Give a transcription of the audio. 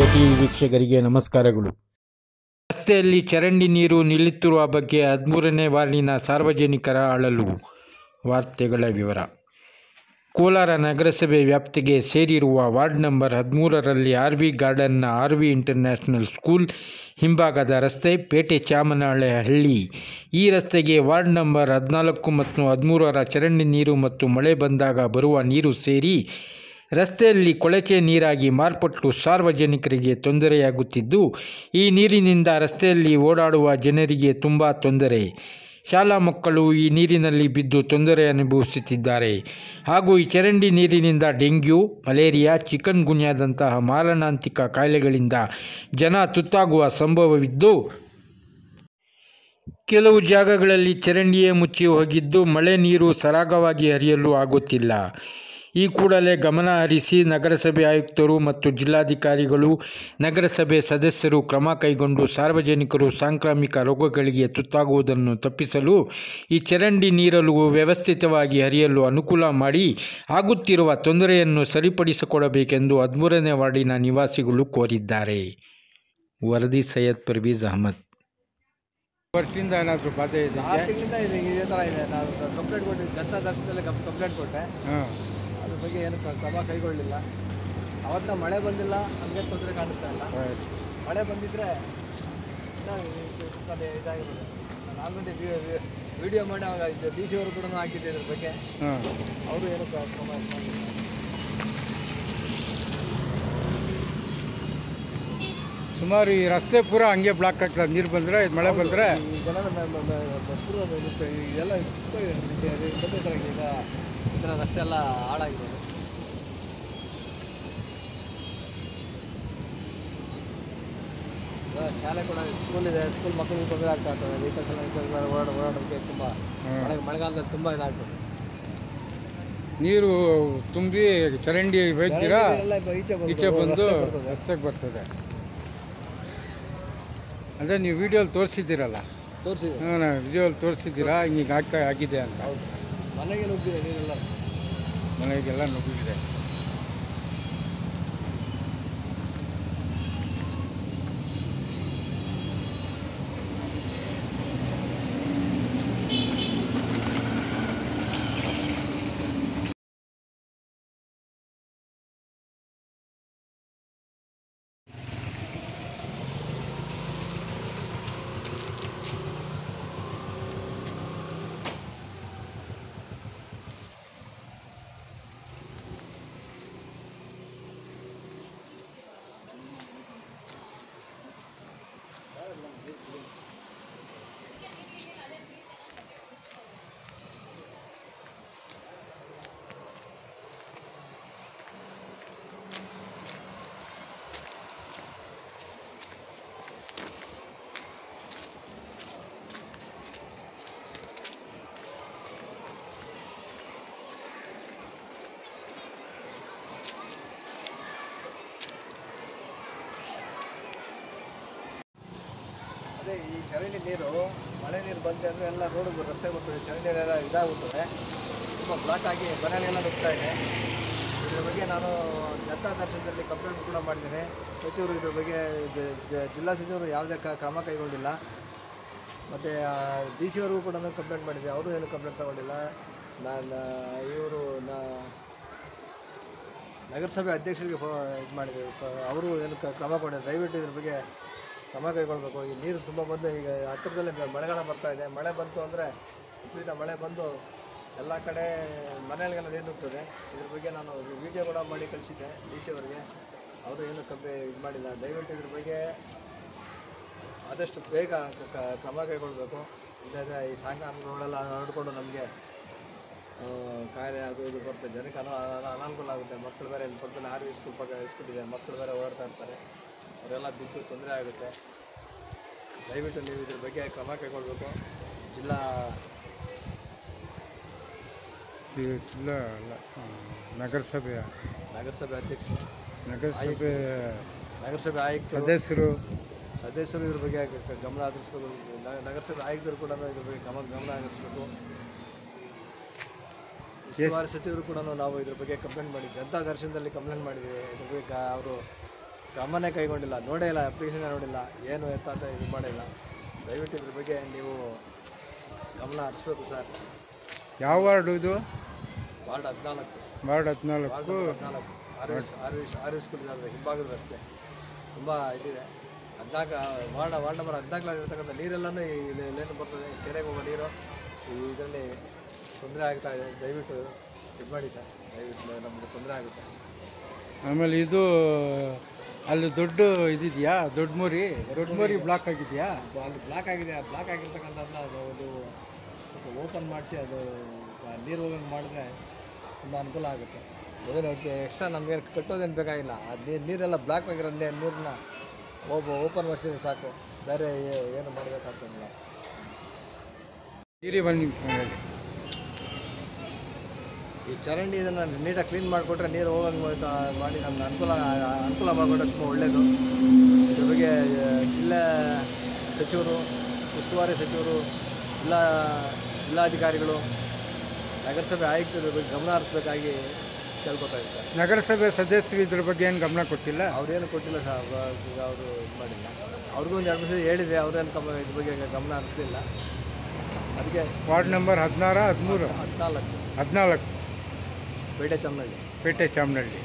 TV ವೀಕ್ಷಕರಿಗೆ ನಮಸ್ಕಾರಗಳು. ರಸ್ತೆಯಲ್ಲಿ ಚರಂಡಿ ನೀರು ನಿಲ್ಲುತ್ತಿರುವ ಬಗ್ಗೆ 13ನೇ ವಾರ್ಡಿನ ಸಾರ್ವಜನಿಕರ ಅಳಲು. ವಾರ್ತೆಗಳ ವಿವರ. ಕೋಲಾರ ನಗರಸಭೆ ವ್ಯಾಪ್ತಿಗೆ ಸೇರಿರುವ ವಾರ್ಡ್ ನಂಬರ್ 13ರಲ್ಲಿ ಆರ್ವಿ ಗಾರ್ಡನ್ನ ಆರ್ವಿ ಇಂಟರ್ನ್ಯಾಷನಲ್ ಸ್ಕೂಲ್ ಹಿಂಭಾಗದ ರಸ್ತೆ ಪೇಟೆ ಚಾಮನಹಳ್ಳಿ. ಈ ರಸ್ತೆಗೆ ವಾರ್ಡ್ ನಂಬರ್ 14 ಮತ್ತು 13ರ ಚರಂಡಿ ನೀರು ಮತ್ತು ಮಳೆ ಬಂದಾಗ ಬರುವ ನೀರು ಸೇರಿ ರಸ್ತೆಯಲ್ಲಿ ಕೊಳಚೆ ನೀರಾಗಿ ಮಾರ್ಪಟ್ಟು ಸಾರ್ವಜನಿಕರಿಗೆ ತೊಂದರೆಯಾಗುತ್ತಿದ್ದು, ಈ ನೀರಿನಿಂದ ರಸ್ತೆಯಲ್ಲಿ ಓಡಾಡುವ ಜನರಿಗೆ ತುಂಬ ತೊಂದರೆ. ಶಾಲಾ ಮಕ್ಕಳು ಈ ನೀರಿನಲ್ಲಿ ಬಿದ್ದು ತೊಂದರೆ ಅನುಭವಿಸುತ್ತಿದ್ದಾರೆ. ಹಾಗೂ ಈ ಚರಂಡಿ ನೀರಿನಿಂದ ಡೆಂಗ್ಯೂ, ಮಲೇರಿಯಾ, ಚಿಕನ್ ಗುನ್ಯಾದಂತಹ ಮಾರಣಾಂತಿಕ ಕಾಯಿಲೆಗಳಿಂದ ಜನ ತುತ್ತಾಗುವ ಸಂಭವವಿದ್ದು, ಕೆಲವು ಜಾಗಗಳಲ್ಲಿ ಚರಂಡಿಯೇ ಮುಚ್ಚಿ ಹೋಗಿದ್ದು ಮಳೆ ನೀರು ಸರಾಗವಾಗಿ ಹರಿಯಲು ಆಗುತ್ತಿಲ್ಲ. ಈ ಕೂಡಲೇ ಗಮನ ಹರಿಸಿ ನಗರಸಭೆ ಆಯುಕ್ತರು ಮತ್ತು ಜಿಲ್ಲಾಧಿಕಾರಿಗಳು, ನಗರಸಭೆ ಸದಸ್ಯರು ಕ್ರಮ ಕೈಗೊಂಡು ಸಾರ್ವಜನಿಕರು ಸಾಂಕ್ರಾಮಿಕ ರೋಗಗಳಿಗೆ ತುತ್ತಾಗುವುದನ್ನು ತಪ್ಪಿಸಲು ಈ ಚರಂಡಿ ನೀರಲು ವ್ಯವಸ್ಥಿತವಾಗಿ ಹರಿಯಲು ಅನುಕೂಲ ಮಾಡಿ ಆಗುತ್ತಿರುವ ತೊಂದರೆಯನ್ನು ಸರಿಪಡಿಸಿಕೊಡಬೇಕೆಂದು 13ನೇ ವಾರ್ಡಿನ ನಿವಾಸಿಗಳು ಕೋರಿದ್ದಾರೆ. ವರದಿ ಸೈಯದ್ ಪರ್ವೀಜ್ ಅಹಮದ್. ವರ್ಷದಿಂದ ಏನಾದರೂ ಬಾಧೆ ಇದೆ? 6 ತಿಂಗಳಿಂದ ಇದೇ ಥರ ಇದೆ. ನಾನು ಕಂಪ್ಲೇಂಟ್ ಕೊಟ್ಟಿದ್ದೆ, ಜನತಾ ದರ್ಶನದಲ್ಲಿ ಕಂಪ್ಲೇಂಟ್ ಕೊಟ್ಟೆ. ಅದ್ರ ಬಗ್ಗೆ ಏನು ಕ್ರಮ ಕೈಗೊಳ್ಳಲಿಲ್ಲ. ಅವತ್ತ ಮಳೆ ಬಂದಿಲ್ಲ, ನಮಗೆ ತೊಂದರೆ ಕಾಣಿಸ್ತಾ ಇಲ್ಲ. ಮಳೆ ಬಂದಿದ್ದರೆ ಇದಾಗಿರೋದು. ನಾನು ಆಲ್ರೆಡಿ ವಿಡಿಯೋ ಮಾಡಿ ಅವಾಗ ಡಿ ಸಿ ಅವರು ಕೂಡ ಹಾಕಿದ್ದೆ ಇದ್ರ ಬಗ್ಗೆ. ಅವರು ಏನು ಕ್ರಮ ಮಾಡಿಲ್ಲ. ಸುಮಾರು ಈ ರಸ್ತೆ ಪೂರ ಹಂಗೆ ಬ್ಲಾಕ್ ಆಗ್ತದೆ. ನೀರು ಬಂದರೆ ಮಳೆ ಬಂದರೆ ಜನ ಪೂರ ಇದೆಲ್ಲ ಬಂದಿದ್ದಾರೆ. ಈಗ ಇದರ ರಸ್ತೆ ಎಲ್ಲ ಹಾಳಾಗಿದೆ. ಶಾಲೆ ಕೂಡ ಸ್ಕೂಲ್ ಇದೆ, ಸ್ಕೂಲ್ ಮಕ್ಕಳಿಗೆ ತೊಂದರೆ ಆಗ್ತಾ ಇರ್ತದೆ. ವೆಹಿಕಲ್ಸ್ ಎಲ್ಲ ಓಡಾಡೋದಕ್ಕೆ ತುಂಬ ಮಳೆಗಾಲದಲ್ಲಿ ತುಂಬ ಇದಾಗ್ತದೆ. ನೀರು ತುಂಬಿ ಚರಂಡಿ ಹೋಗ್ತೀರಾ, ಎಲ್ಲ ಈಚೆ ಬಂದು ರಸ್ತೆಗೆ ಬರ್ತದೆ. ಅಂದರೆ ನೀವು ವಿಡಿಯೋಲ್ಲಿ ತೋರಿಸಿದ್ದೀರಲ್ಲ? ತೋರಿಸಿದೆ. ವಿಡಿಯೋಲ್ಲಿ ತೋರಿಸಿದ್ದೀರಾ ಹಿಂಗೆ ಆಗಿದೆ ಅಂತ? ಹೌದು, ಮನೆಗೆ ನುಗ್ಗಿದೆ ನೀರೆಲ್ಲ, ಮನೆಗೆಲ್ಲ ನುಗ್ಗಿದೆ. ಅದೇ ಈ ಚರಂಡಿ ನೀರು, ಮಳೆ ನೀರು ಬಂದೆ ಅಂದರೆ ಎಲ್ಲ ರೋಡ್ ರಸ್ತೆ ಬರ್ತದೆ, ಚರಂಡಿ ಎಲ್ಲ ಇದಾಗುತ್ತದೆ, ತುಂಬ ಬ್ಲಾಕ್ ಆಗಿ ಮನೆಯಲ್ಲೆಲ್ಲ ನುಗ್ತಾ ಇದೆ. ಇದ್ರ ಬಗ್ಗೆ ನಾನು ಜನತಾ ದರ್ಶನದಲ್ಲಿ ಕಂಪ್ಲೇಂಟ್ ಕೂಡ ಮಾಡಿದ್ದೇನೆ. ಸಚಿವರು ಇದ್ರ ಬಗ್ಗೆ ಜಿಲ್ಲಾ ಸಚಿವರು ಯಾವುದೇ ಕ್ರಮ ಕೈಗೊಂಡಿಲ್ಲ. ಮತ್ತು ಡಿ ಸಿ ಅವ್ರಿಗೂ ಕೂಡ ಕಂಪ್ಲೇಂಟ್ ಮಾಡಿದ್ದೆ, ಅವರು ಏನು ಕಂಪ್ಲೇಂಟ್ ತಗೊಂಡಿಲ್ಲ. ಇವರು ನಗರಸಭೆ ಅಧ್ಯಕ್ಷರಿಗೆ ಇದು ಮಾಡಿದೆ, ಅವರು ಏನು ಕ್ರಮ ಕೊಂಡಿದ್ದಾರೆ. ದಯವಿಟ್ಟು ಇದ್ರ ಬಗ್ಗೆ ಕ್ರಮ ಕೈಗೊಳ್ಬೇಕು. ಈ ನೀರು ತುಂಬ ಬಂದು ಈಗ ಹತ್ತಿರದಲ್ಲೇ ಮಳೆಗಾಲ ಬರ್ತಾಯಿದೆ. ಮಳೆ ಬಂತು ಅಂದರೆ ವಿಪರೀತ ಮಳೆ ಬಂದು ಎಲ್ಲ ಕಡೆ ಮನೆಗಳಿಗೆಲ್ಲ ನೀರು ನುಗ್ತದೆ. ಇದ್ರ ಬಗ್ಗೆ ನಾನು ವಿಡಿಯೋ ಕೂಡ ಮಾಡಿ ಕಳಿಸಿದ್ದೆ ಡಿ ಸಿ ಅವರಿಗೆ, ಅವರು ಏನು ಇದು ಮಾಡಿಲ್ಲ. ದಯವಿಟ್ಟು ಇದ್ರ ಬಗ್ಗೆ ಆದಷ್ಟು ಬೇಗ ಕ್ರಮ ಕೈಗೊಳ್ಳಬೇಕು. ಇಲ್ಲದ್ರೆ ಈ ಸಾಂಕ್ರಾಮಿಕಗಳೆಲ್ಲ ಹರಡ್ಕೊಂಡು ನಮಗೆ ಕಾಯಿಲೆ ಅದು ಇದು ಬರ್ತದೆ, ಜನಕ್ಕೆ ಅನಾನುಕೂಲ ಆಗುತ್ತೆ. ಮಕ್ಕಳು ಬೇರೆ ಇಲ್ಲಿ ಪಕ್ಕದಲ್ಲಿ ಆರ್ವಿ ಸ್ಕೂಲ್ ಇದೆ, ಮಕ್ಕಳು ಬೇರೆ ಓಡಾಡ್ತಾ ಇರ್ತಾರೆ, ಅವರೆಲ್ಲ ಬಿದ್ದು ತೊಂದರೆ ಆಗುತ್ತೆ. ದಯವಿಟ್ಟು ನೀವು ಇದ್ರ ಬಗ್ಗೆ ಕ್ರಮ ಕೈಗೊಳ್ಳಬೇಕು. ಜಿಲ್ಲಾ ನಗರಸಭೆ ಅಧ್ಯಕ್ಷರು, ನಗರಸಭೆ ಆಯುಕ್ತರು, ಸದಸ್ಯರು ಇದ್ರ ಬಗ್ಗೆ ಗಮನ ಹರಿಸಬೇಕು. ನಗರಸಭೆ ಆಯುಕ್ತರು ಕೂಡ ಇದ್ರ ಬಗ್ಗೆ ಗಮನ ಹರಿಸಬೇಕು. ಉಸ್ತುವಾರಿ ಸಚಿವರು ಕೂಡ ನಾವು ಇದ್ರ ಬಗ್ಗೆ ಕಂಪ್ಲೇಂಟ್ ಮಾಡಿದ್ವಿ, ಜನತಾ ದರ್ಶನದಲ್ಲಿ ಕಂಪ್ಲೇಂಟ್ ಮಾಡಿದ್ದೀವಿ. ಇದ್ರ ಬಗ್ಗೆ ಅವರು ಕ್ರಮನೇ ಕೈಗೊಂಡಿಲ್ಲ, ನೋಡೇ ಇಲ್ಲ, ಅಪ್ಲಿಕೇಶನ್ ನೋಡಿಲ್ಲ, ಏನು ಎತ್ತ ಇದು ಮಾಡಿಲ್ಲ. ದಯವಿಟ್ಟು ಇದ್ರ ಬಗ್ಗೆ ನೀವು ಗಮನ ಹರಿಸ್ಬೇಕು ಸರ್. ಯಾವ ವಾರ್ಡು ಇದು? Ward 14 ward 14 R V school ಇದೆ, ಹಿಂಭಾಗದ ರಸ್ತೆ ತುಂಬ ಇದಿದೆ. 14 ವಾರ್ಡ್ ನಂಬರ್ 14 ಇರ್ತಕ್ಕಂಥ ನೀರೆಲ್ಲನೂ ಇಲ್ಲೇನು ಬರ್ತದೆ, ಕೆರೆಗೆ ಹೋಗೋ ನೀರು ಇದರಲ್ಲಿ ತೊಂದರೆ ಆಗ್ತಾ ಇದೆ. ದಯವಿಟ್ಟು ಇದು ಮಾಡಿ ಸರ್, ದಯವಿಟ್ಟು ನಮಗೆ ತೊಂದರೆ ಆಗುತ್ತೆ. ಆಮೇಲೆ ಇದು ಅಲ್ಲಿ ದೊಡ್ಡ ಇದಿದೆಯಾ, ದೊಡ್ಡ ಮೋರಿ ಬ್ಲಾಕ್ ಆಗಿದೆಯಾ? ಅಲ್ಲಿ ಬ್ಲಾಕ್ ಆಗಿದೆ. ಆ ಬ್ಲಾಕ್ ಆಗಿರ್ತಕ್ಕಂಥದ್ದನ್ನ ಅದು ಸ್ವಲ್ಪ ಓಪನ್ ಮಾಡಿಸಿ ಅದು ನೀರು ಹೋಗಂಗೆ ಮಾಡಿದ್ರೆ ತುಂಬ ಅನುಕೂಲ ಆಗುತ್ತೆ. ಅದೇನು ಎಕ್ಸ್ಟ್ರಾ ನಮಗೆ ಕಟ್ಟೋದೇನು ಬೇಕಾಗಿಲ್ಲ. ಅದು ನೀರೆಲ್ಲ ಬ್ಲಾಕ್ ಆಗಿರೋ ನೀರನ್ನ ಓಪನ್ ಮಾಡಿಸಿದ್ರೆ ಸಾಕು, ಬೇರೆ ಏನು ಮಾಡಬೇಕಾಗ್ತದಿಲ್ಲ. ನೀರಿ ಬನ್ನಿ. ಈ ಚರಂಡಿ ಇದನ್ನು ನೀಟಾಗಿ ಕ್ಲೀನ್ ಮಾಡಿಕೊಟ್ರೆ ನೀರು ಹೋಗಂಗೆ ಮಾಡಿ ನಮ್ಗೆ ಅನುಕೂಲ ಮಾಡಿಕೊಟ್ರೆ ತುಂಬ ಒಳ್ಳೆಯದು. ಇದ್ರ ಬಗ್ಗೆ ಜಿಲ್ಲಾ ಸಚಿವರು, ಉಸ್ತುವಾರಿ ಸಚಿವರು, ಜಿಲ್ಲಾಧಿಕಾರಿಗಳು, ನಗರಸಭೆ ಆಯುಕ್ತರು ಬಗ್ಗೆ ಗಮನ ಹರಿಸಬೇಕಾಗಿ ಕೇಳ್ಕೊತಾ ಇದ್ದಾರೆ. ನಗರಸಭೆ ಸದಸ್ಯರು ಇದ್ರ ಬಗ್ಗೆ ಏನು ಗಮನ ಕೊಟ್ಟಿಲ್ಲ? ಅವ್ರೇನು ಕೊಟ್ಟಿಲ್ಲ ಸರ್, ಅವರು ಇದು ಮಾಡಿಲ್ಲ. ಅವ್ರಿಗೂ ಒಂದು 2 ಸಲ ಹೇಳಿದೆ, ಅವ್ರೇನು ಇದ್ರ ಬಗ್ಗೆ ಗಮನ ಹರಿಸಲಿಲ್ಲ. ಅದಕ್ಕೆ ವಾರ್ಡ್ ನಂಬರ್ 16, 13, 14 14 ಪೇಟೆ ಚಾಮನಹಳ್ಳಿ. ಪೇಟೆ ಚಾಮನಹಳ್ಳಿ.